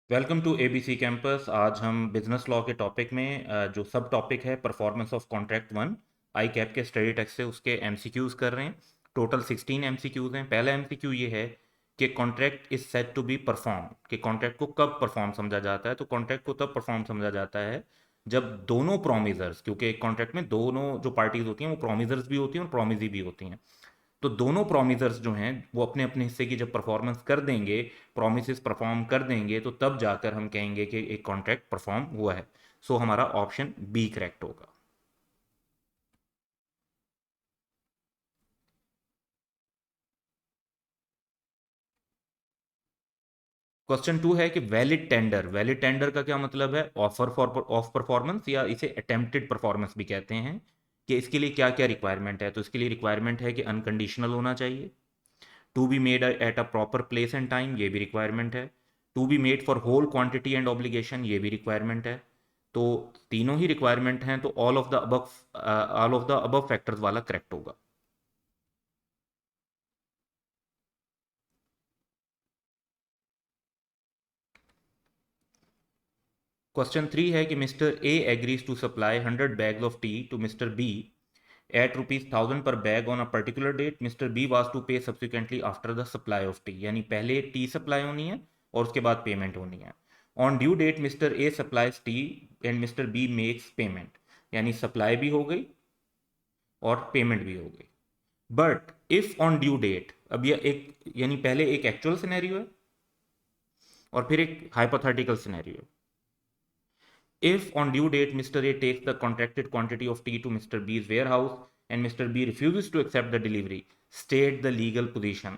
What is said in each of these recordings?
Welcome to ABC campus. आज हम business law के टॉपिक में जो सब टॉपिक है performance of contract one I cap के स्टडी टेक्स्ट से उसके एमसीक्यूज कर रहे हैं। टोटल 16 एमसीक्यूज हैं। पहला एमसीक्यू ये है कि contract is said to be perform, कि कॉन्ट्रैक्ट को कब परफॉर्म समझा जाता है। तो कॉन्ट्रैक्ट को तब परफॉर्म समझा जाता है जब दोनों प्रोमिजर्स, क्योंकि एक कॉन्ट्रैक्ट में दोनों जो पार्टीज होती हैं वो प्रोमिजर्स भी होती हैं और प्रोमिजी भी होती हैं। तो दोनों प्रोमिसर्स जो हैं वो अपने अपने हिस्से की जब परफॉर्मेंस कर देंगे, प्रोमिस परफॉर्म कर देंगे, तो तब जाकर हम कहेंगे कि एक कॉन्ट्रैक्ट परफॉर्म हुआ है। सो हमारा ऑप्शन बी करेक्ट होगा। क्वेश्चन टू है कि वैलिड टेंडर, वैलिड टेंडर का क्या मतलब है? ऑफर फॉर ऑफ परफॉर्मेंस, या इसे अटेम्प्टेड परफॉर्मेंस भी कहते हैं। कि इसके लिए क्या क्या रिक्वायरमेंट है? तो इसके लिए रिक्वायरमेंट है कि अनकंडीशनल होना चाहिए, to be made at a proper place and time, ये भी रिक्वायरमेंट है, to be made for whole quantity and obligation, ये भी रिक्वायरमेंट है। तो तीनों ही रिक्वायरमेंट हैं, तो all of the above factors वाला करेक्ट होगा। क्वेश्चन थ्री है कि mister A agrees to supply 100 bags of tea to mister B at ₹1000 per bag on a particular date. Mister B was to pay subsequently after the supply of tea, यानी पहले T supply होनी है और उसके बाद payment होनी है। On due date mister A supplies T and mister B makes payment, यानी सप्लाई भी हो गई और पेमेंट भी हो गई। But if on due date, अब यह एक यानी पहले एक एक्चुअल सिनेरियो है और फिर एक हाइपोथेटिकल सिनेरियो है। If on due date Mr. A takes the contracted quantity of tea to Mr. B's warehouse and Mr. B refuses to accept the delivery, state the legal position।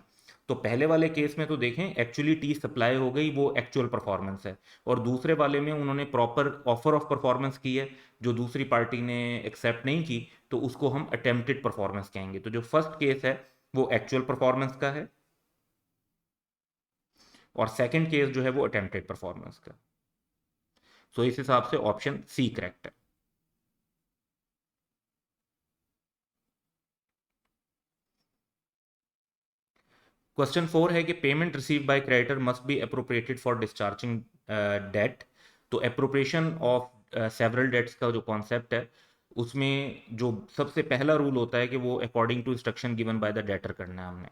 तो पहले वाले case में तो देखें actually T supply हो गई, वो actual performance है। और दूसरे वाले में उन्होंने प्रॉपर ऑफर ऑफ परफॉर्मेंस की है, जो दूसरी पार्टी ने एक्सेप्ट नहीं की, तो उसको हम अटेम्प्टेड परफॉर्मेंस कहेंगे। तो जो फर्स्ट केस है वो एक्चुअल परफॉर्मेंस का है और सेकंड केस जो है वो अटेम्प्टेड परफॉर्मेंस का। सो इस हिसाब से ऑप्शन सी करेक्ट है। क्वेश्चन फोर है कि payment receive by creditor must be appropriated for discharging debt. तो अप्रोप्रिएशन ऑफ सेवरल डेट्स का जो कॉन्सेप्ट है, उसमें जो सबसे पहला रूल होता है कि वो according to instruction given by the debtor करना है हमने।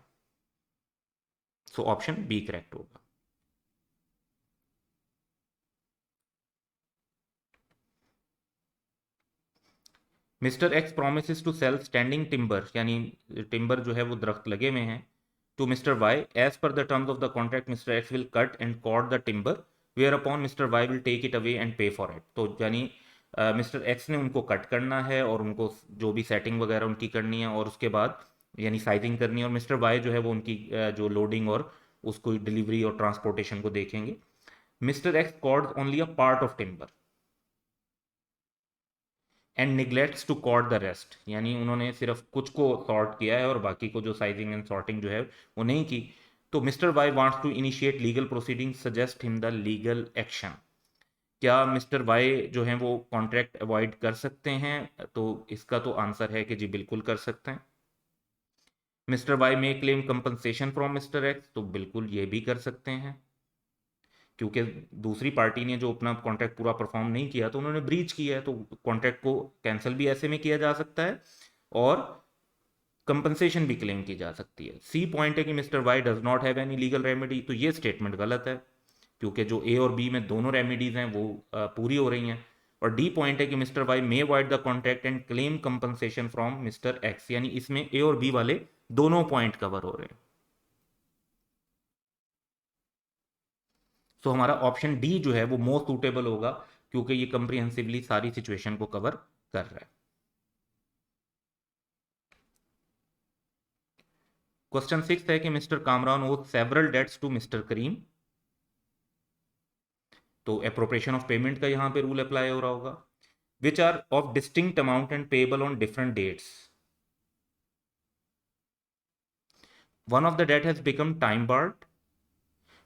सो ऑप्शन बी करेक्ट होगा। Mister X promise to sell standing timber, यानी टिम्बर जो है वो दरख्त लगे हुए हैं, to mister Y as per the terms of the contract mister X will cut and cord the timber whereupon mister Y will take it away and pay for it. तो यानी mister x ने उनको cut करना है और उनको जो भी सेटिंग वगैरह उनकी करनी है और उसके बाद यानी साइजिंग करनी है, और मिस्टर वाई जो है वो उनकी जो लोडिंग और उसको डिलीवरी और ट्रांसपोर्टेशन को देखेंगे। Mister X cart only a part of timber and neglects to cart the rest, यानी उन्होंने सिर्फ कुछ को सॉर्ट किया है और बाकी को जो साइजिंग एंड सॉर्टिंग जो है वो नहीं की। तो mister Y wants to initiate legal proceeding, suggest him the legal action. क्या मिस्टर वाई जो है वो कॉन्ट्रैक्ट अवॉइड कर सकते हैं? तो इसका तो आंसर है कि जी बिल्कुल कर सकते हैं। मिस्टर वाई में claim compensation from mister x, तो बिल्कुल ये भी कर सकते हैं, क्योंकि दूसरी पार्टी ने जो अपना कॉन्ट्रैक्ट पूरा परफॉर्म नहीं किया तो उन्होंने ब्रीच किया है, तो कॉन्ट्रैक्ट को कैंसिल भी ऐसे में किया जा सकता है और कंपनसेशन भी क्लेम की जा सकती है। सी पॉइंट है कि mister why does not have any legal remedy, तो ये स्टेटमेंट गलत है, क्योंकि जो ए और बी में दोनों रेमेडीज हैं वो पूरी हो रही हैं। और डी पॉइंट है कि mister Y may void the contract and claim compensation from mister X, यानी इसमें ए और बी वाले दोनों पॉइंट कवर हो रहे हैं। तो हमारा ऑप्शन डी जो है वो मोस्ट सूटेबल होगा, क्योंकि ये कंप्रिहेंसिवली सारी सिचुएशन को कवर कर रहा है। क्वेश्चन सिक्स है कि mister Kamran owes several debts to mister Karim. तो एप्रोप्रिएशन ऑफ पेमेंट का यहां पे रूल अप्लाई हो रहा होगा। Which are of distinct amount and payable on different debts. One of the debt has become time barred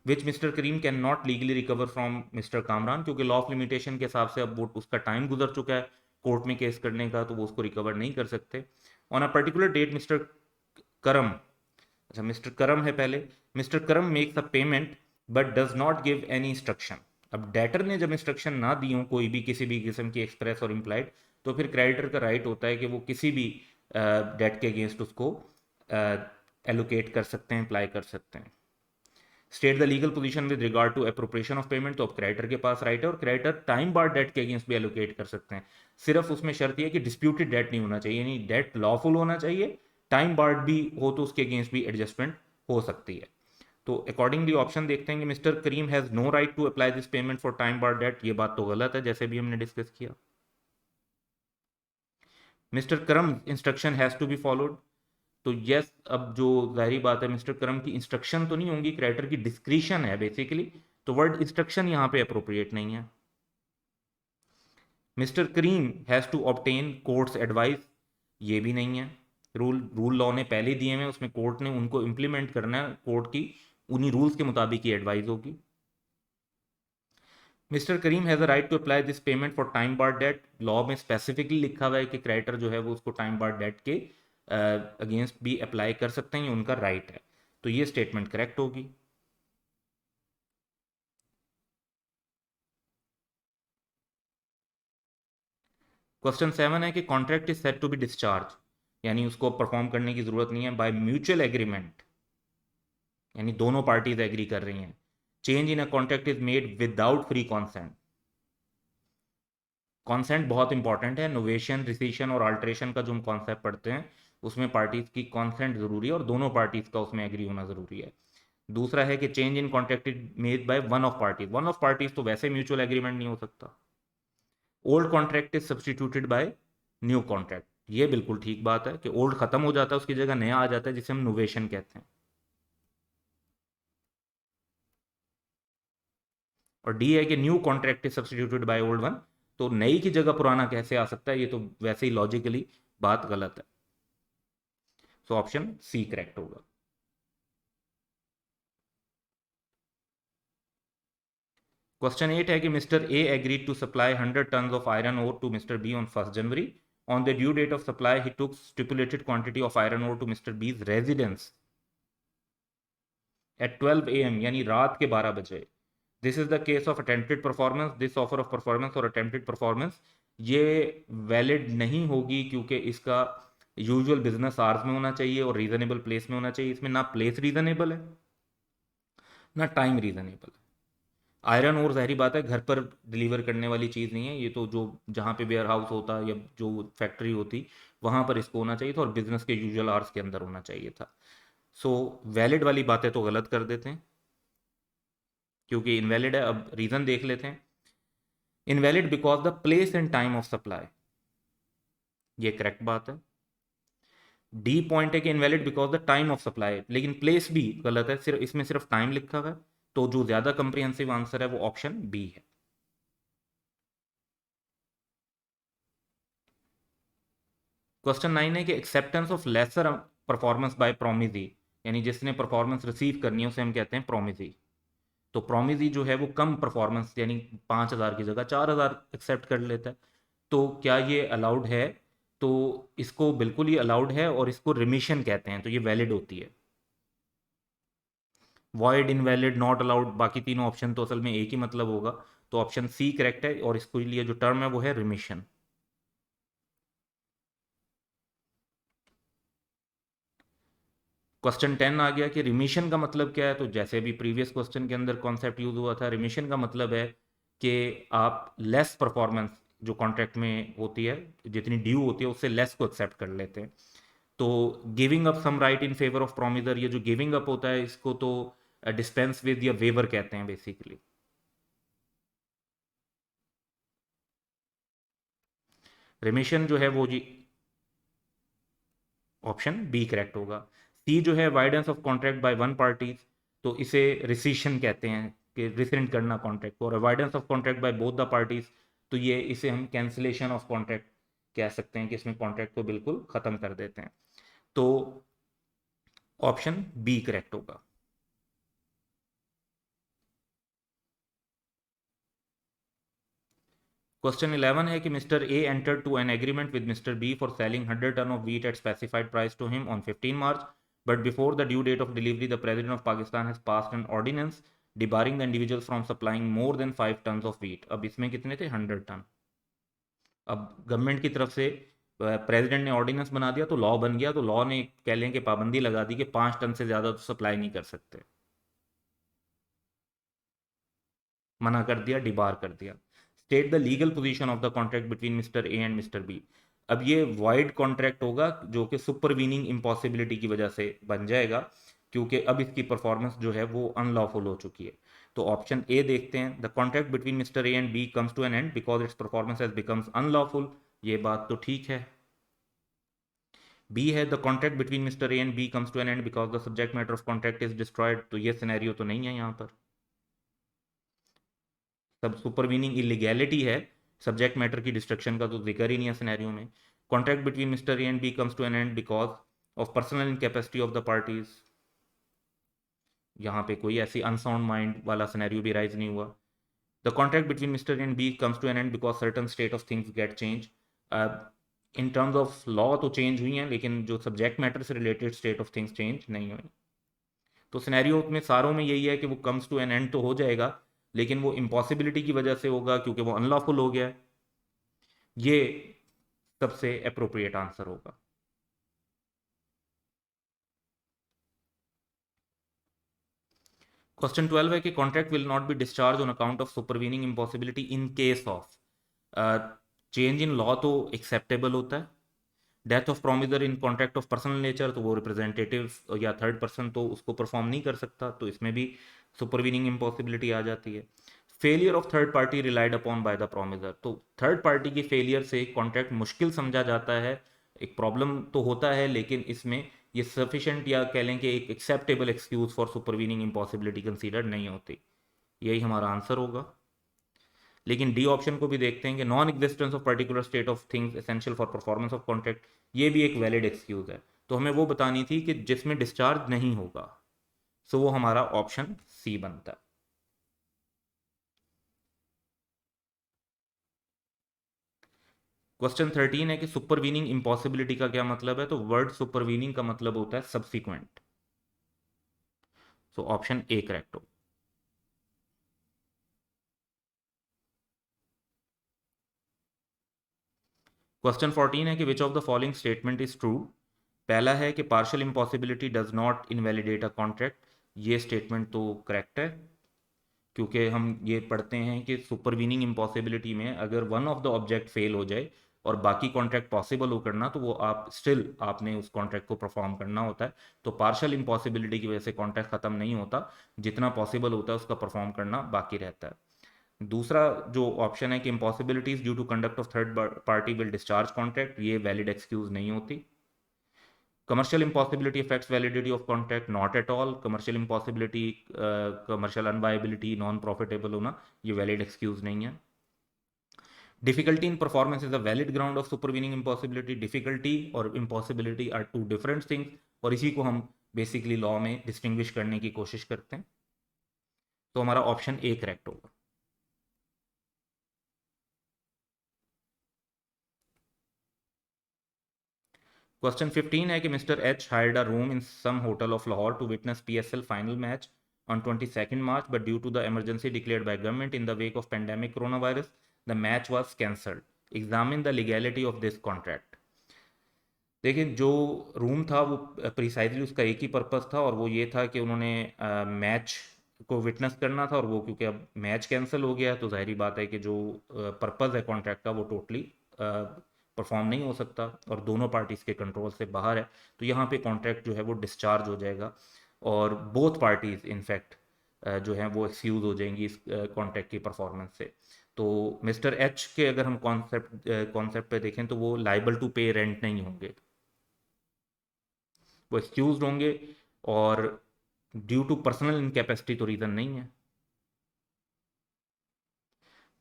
which mister Karim can not legally recover from mister Kamran, क्योंकि law of limitation के हिसाब से अब वो उसका टाइम गुजर चुका है कोर्ट में केस करने का, तो वो उसको रिकवर नहीं कर सकते। On a particular date mister Karam, अच्छा मिस्टर करम है पहले, mister Karam makes a payment but does not give any instruction. अब डेटर ने जब इंस्ट्रक्शन ना दी हो कोई भी किसी भी किस्म की एक्सप्रेस और इम्प्लाइड, तो फिर क्रेडिटर का राइट होता है कि वो किसी भी डेट के अगेंस्ट उसको एलोकेट कर सकते हैं, अप्लाई कर सकते हैं। State the legal position with regard to appropriation of payment, तो अब क्रेडिटर के पास राइट है और क्रेडिटर टाइम बार डेट के अगेंस्ट भी एलोकेट कर सकते हैं। सिर्फ उसमें शर्त यह है कि डिस्प्यूटेड डेट नहीं होना चाहिए, यानी डेट लॉफुल होना चाहिए, टाइम बार्ड भी हो तो उसके अगेंस्ट भी एडजस्टमेंट हो सकती है। तो अकॉर्डिंगली ऑप्शन देखते हैं कि mister Karim has no right to apply this payment for time bar debt, ये बात तो गलत है जैसे भी हमने डिस्कस किया। Mister Karam instruction has to be followed, तो यस, अब जो जाहिर बात है मिस्टर करम की इंस्ट्रक्शन तो नहीं होंगी, क्रेडिटर की डिस्क्रिशन है बेसिकली, तो वर्ड इंस्ट्रक्शन यहां पे अप्रोप्रिएट नहीं है। Mister Karim has to obtain court's advice, ये भी नहीं है। रूल लॉ ने पहले दिए हैं, उसमें कोर्ट ने उनको इंप्लीमेंट करना है, कोर्ट की उन्हीं रूल्स के मुताबिक ही एडवाइस होगी। Mister Karim has a right to apply this payment for time bar debt, law में स्पेसिफिकली लिखा हुआ है कि क्रेडिटर जो है वो उसको टाइम बार डेट के अगेंस्ट भी अप्लाई कर सकते हैं, ये उनका राइट है, तो ये स्टेटमेंट करेक्ट होगी। क्वेश्चन 7 है कि contract is said to be discharge, यानी उसको परफॉर्म करने की जरूरत नहीं है, बाय म्यूचुअल एग्रीमेंट, यानी दोनों पार्टीज एग्री कर रही हैं। Change in a contract is made without free consent, consent बहुत इंपॉर्टेंट है, नोवेशन रिसीशन और अल्ट्रेशन का जो हम कॉन्सेप्ट पढ़ते हैं उसमें पार्टीज की कॉन्सेंट जरूरी है और दोनों पार्टीज का उसमें एग्री होना जरूरी है। दूसरा है कि change in contract is made by one of parties तो वैसे म्यूचुअल एग्रीमेंट नहीं हो सकता। Old contract is substituted by new contract, ये बिल्कुल ठीक बात है कि ओल्ड खत्म हो जाता है उसकी जगह नया आ जाता है जिसे हम नोवेशन कहते हैं। और डी है कि new contract is substituted by old one, तो नई की जगह पुराना कैसे आ सकता है, ये तो वैसे ही लॉजिकली बात गलत है, सो ऑप्शन सी करेक्ट होगा। क्वेश्चन 8 है कि mister A agreed to supply 100 ton of iron ore to mister B on 1 January. On the due date of supply he took stipulated quantity of iron ore to mister B's residence at 12 AM, यानी रात के 12 बजे। This is the case of attempted performance, this offer of performance और attempted performance ये valid नहीं होगी क्योंकि इसका यूजुअल बिजनेस आवर्स में होना चाहिए और रीजनेबल प्लेस में होना चाहिए, इसमें ना प्लेस रीजनेबल है ना टाइम रीजनेबल है। आयरन और ज़ाहिरी बात है घर पर डिलीवर करने वाली चीज़ नहीं है, ये तो जो जहाँ पे वेयर हाउस होता या जो फैक्ट्री होती वहाँ पर इसको होना चाहिए था और बिजनेस के यूजुअल आवर्स के अंदर होना चाहिए था। सो वैलिड वाली बातें तो गलत कर देते हैं क्योंकि इनवैलिड है। अब रीज़न देख लेते हैं। Invalid because the place and time of supply, ये करेक्ट बात है। डी पॉइंट है कि invalid because the time of supply, लेकिन प्लेस भी गलत है, सिर्फ इसमें सिर्फ टाइम लिखा हुआ है, तो जो ज़्यादा कंप्रिहेंसिव आंसर है वो ऑप्शन बी है। क्वेश्चन 9 है कि acceptance of lesser performance by promisee, यानी जिसने परफॉर्मेंस रिसीव करनी है उसे हम कहते हैं प्रोमिजी। तो प्रोमिजी जो है वो कम परफॉर्मेंस यानी 5,000 की जगह 4,000 एक्सेप्ट कर लेता है, तो क्या ये अलाउड है? तो इसको बिल्कुल ही अलाउड है और इसको रिमिशन कहते हैं, तो ये वैलिड होती है। वॉइड, इनवैलिड, नॉट अलाउड, बाकी तीनों ऑप्शन तो असल में एक ही मतलब होगा, तो ऑप्शन सी करेक्ट है और इसके लिए जो टर्म है वो है रिमिशन। क्वेश्चन 10 आ गया कि रिमिशन का मतलब क्या है, तो जैसे भी प्रीवियस क्वेश्चन के अंदर कॉन्सेप्ट यूज हुआ था, रिमिशन का मतलब है कि आप लेस परफॉर्मेंस जो कॉन्ट्रैक्ट में होती है, जितनी ड्यू होती है उससे लेस को एक्सेप्ट कर लेते हैं। तो giving up some right in favour of promisor, ये जो गिविंग अप होता है इसको तो डिस्पेंस विद या वेवर कहते हैं बेसिकली। रिमिशन जो है वो जी ऑप्शन बी करेक्ट होगा। सी जो है widens of contract by one party, तो इसे रिसीशन कहते हैं कि रिसेंड करना कॉन्ट्रैक्ट को, और avoidance of contract by both the parties, तो ये इसे हम कैंसिलेशन ऑफ कॉन्ट्रैक्ट कह सकते हैं कि इसमें कॉन्ट्रैक्ट को बिल्कुल ख़त्म कर देते हैं, तो ऑप्शन बी करेक्ट होगा। क्वेश्चन 11 है कि mister A enter to an agreement with mister B for selling 100 ton of wheat at specified price to him on 15 March, but before the due date of delivery the president of Pakistan has passed an ordinance debarring the individual from supplying more than 5 ton of wheat. अब इसमें कितने थे? 100 ton. अब government की तरफ से president ने ordinance बना दिया तो लॉ बन गया, तो लॉ ने कह लें कि पाबंदी लगा दी कि 5 टन से ज़्यादा तो सप्लाई नहीं कर सकते, मना कर दिया, डिबार कर दिया। State the legal position of the contract between mister A and mister B. अब ये वाइड कॉन्ट्रैक्ट होगा जो कि सुपरवीनिंग इम्पॉसिबिलिटी की वजह से बन जाएगा, क्योंकि अब इसकी परफॉर्मेंस जो है वो अनलॉफुल हो चुकी है। तो ऑप्शन ए देखते हैं, the contract between mister A and B comes to an end because its performance has becomes unlawful. ये बात तो ठीक है। बी है, the contract between mister A and B comes to an end because the subject matter of contract is destroyed. तो ये scenario तो नहीं है यहाँ पर, सब सुपरवीनिंग इलीगैलिटी है, सब्जेक्ट मैटर की डिस्ट्रक्शन का तो जिक्र ही नहीं है सिनेरियो में। Contract between mister A and B comes to an end because of personal incapacity of the parties. यहाँ पे कोई ऐसी अनसाउंड माइंड वाला सिनेरियो भी राइज नहीं हुआ। The contract between mister and B comes to an end because certain state of things get change. In terms of law तो change हुई हैं, लेकिन जो सब्जेक्ट मैटर से related state of things change नहीं हुई। तो सिनेरियो में सारों में यही है कि वो कम्स टू एन एंड तो हो जाएगा, लेकिन वो इम्पॉसिबिलिटी की वजह से होगा क्योंकि वो अनलॉफुल हो गया है। ये सबसे अप्रोप्रिएट आंसर होगा। क्वेश्चन 12 है कि contract will not be discharge on account of supervening impossibility in case of. Change in law तो एक्सेप्टेबल होता है, death of promisor in contract of personal nature तो वो रिप्रेजेंटेटिव या थर्ड पर्सन तो उसको परफॉर्म नहीं कर सकता, तो इसमें भी सुपरवीनिंग इम्पॉसिबिलिटी आ जाती है। Failure of third party relied upon by the promisor, तो थर्ड पार्टी की फेलियर से कॉन्ट्रैक्ट मुश्किल समझा जाता है, एक प्रॉब्लम तो होता है, लेकिन इसमें ये सफिशेंट या कह लें कि एक acceptable excuse for supervening impossibility consider नहीं होती। यही हमारा आंसर होगा। लेकिन डी ऑप्शन को भी देखते हैं कि non existence of particular state of things essential for performance of contract, ये भी एक वैलिड एक्सक्यूज है, तो हमें वो बतानी थी कि जिसमें डिस्चार्ज नहीं होगा, सो वो हमारा ऑप्शन सी बनता है। क्वेश्चन 13 है कि सुपरवीनिंग इम्पॉसिबिलिटी का क्या मतलब है, तो वर्ड सुपरवीनिंग का मतलब होता है subsequent, so option A correct हो। क्वेश्चन 14 है कि which of the following statement is true. पहला है कि partial impossibility does not invalidate a contract, ये स्टेटमेंट तो करेक्ट है, क्योंकि हम ये पढ़ते हैं कि सुपरवीनिंग इम्पॉसिबिलिटी में अगर one of the object fail हो जाए और बाकी कॉन्ट्रैक्ट पॉसिबल हो करना, तो वो आप स्टिल आपने उस कॉन्ट्रैक्ट को परफॉर्म करना होता है। तो पार्शियल इम्पॉसिबिलिटी की वजह से कॉन्ट्रैक्ट खत्म नहीं होता, जितना पॉसिबल होता है उसका परफॉर्म करना बाकी रहता है। दूसरा जो ऑप्शन है कि impossibilities due to conduct of third party will discharge contract, ये वैलिड एक्सक्यूज नहीं होती। Commercial impossibility affects validity of contract, not at all. Commercial impossibility, commercial unviability, non profitable होना, ये valid excuse नहीं है। Difficulty in performance is a valid ground of supervening impossibility. Difficulty और impossibility are two different things, और इसी को हम basically law में डिस्टिंग्विश करने की कोशिश करते हैं, तो हमारा ऑप्शन ए करेक्ट होगा। क्वेश्चन 15 है कि mister H hired a room in some hotel of Lahore to witness PSL final match on 22nd March, but due to the emergency declared by government in the wake of pandemic coronavirus, the match was cancelled. Examine the legality of this contract. देखिए, जो room था वो precisely उसका एक ही purpose था, और वो ये था कि उन्होंने मैच को विटनेस करना था, और वो क्योंकि अब मैच कैंसिल हो गया तो जाहिर बात है कि जो पर्पस है कॉन्ट्रैक्ट का वो टोटली परफॉर्म नहीं हो सकता, और दोनों पार्टीज़ के कंट्रोल से बाहर है, तो यहाँ पे कॉन्ट्रैक्ट जो है वो डिस्चार्ज हो जाएगा, और बोथ पार्टीज़ इनफैक्ट जो हैं वो एक्सक्यूज़ हो जाएंगी इस कॉन्ट्रैक्ट की परफॉर्मेंस से। तो मिस्टर एच के अगर हम कॉन्सेप्ट पे देखें तो वो लाइबल टू पे रेंट नहीं होंगे, वो एक्सक्यूज होंगे, और ड्यू टू पर्सनल इनकेपेसिटी तो रीज़न नहीं है।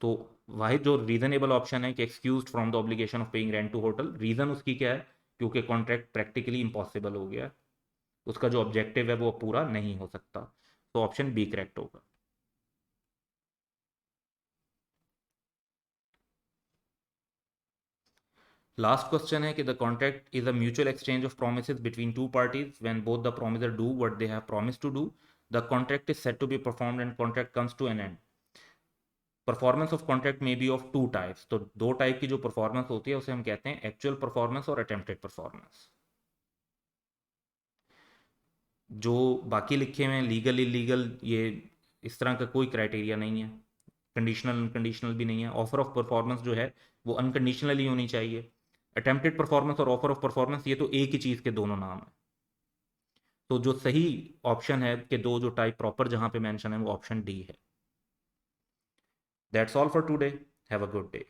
तो वाहिद जो रीजनेबल ऑप्शन है कि excuse from the obligation of paying rent to hotel, reason उसकी क्या है, क्योंकि कॉन्ट्रैक्ट प्रैक्टिकली इम्पॉसिबल हो गया, उसका जो ऑब्जेक्टिव है वो पूरा नहीं हो सकता, तो ऑप्शन बी करेक्ट होगा। लास्ट क्वेश्चन है कि the contract is a mutual exchange of promise between two parties when both the promisor do what they have promise to do. The contract is said to be performed and contract comes to an end. Performance of contract may be of two types, तो दो type की जो performance होती है उसे हम कहते हैं एक्चुअल परफॉर्मेंस और अटेम्प्टेड परफॉर्मेंस। जो बाकी लिखे हुए हैं लीगल इलीगल, ये इस तरह का कोई क्राइटेरिया नहीं है, कंडीशनल अनकंडीशनल भी नहीं है। ऑफर ऑफ परफॉर्मेंस जो है वो अनकंडीशनल ही होनी चाहिए। अटेम्प्टेड परफॉर्मेंस और ऑफर ऑफ परफॉर्मेंस ये तो एक ही चीज़ के दोनों नाम है। तो जो सही ऑप्शन है कि दो जो टाइप प्रॉपर जहां पे मेंशन है वो ऑप्शन डी है। That's all for today, have a good day.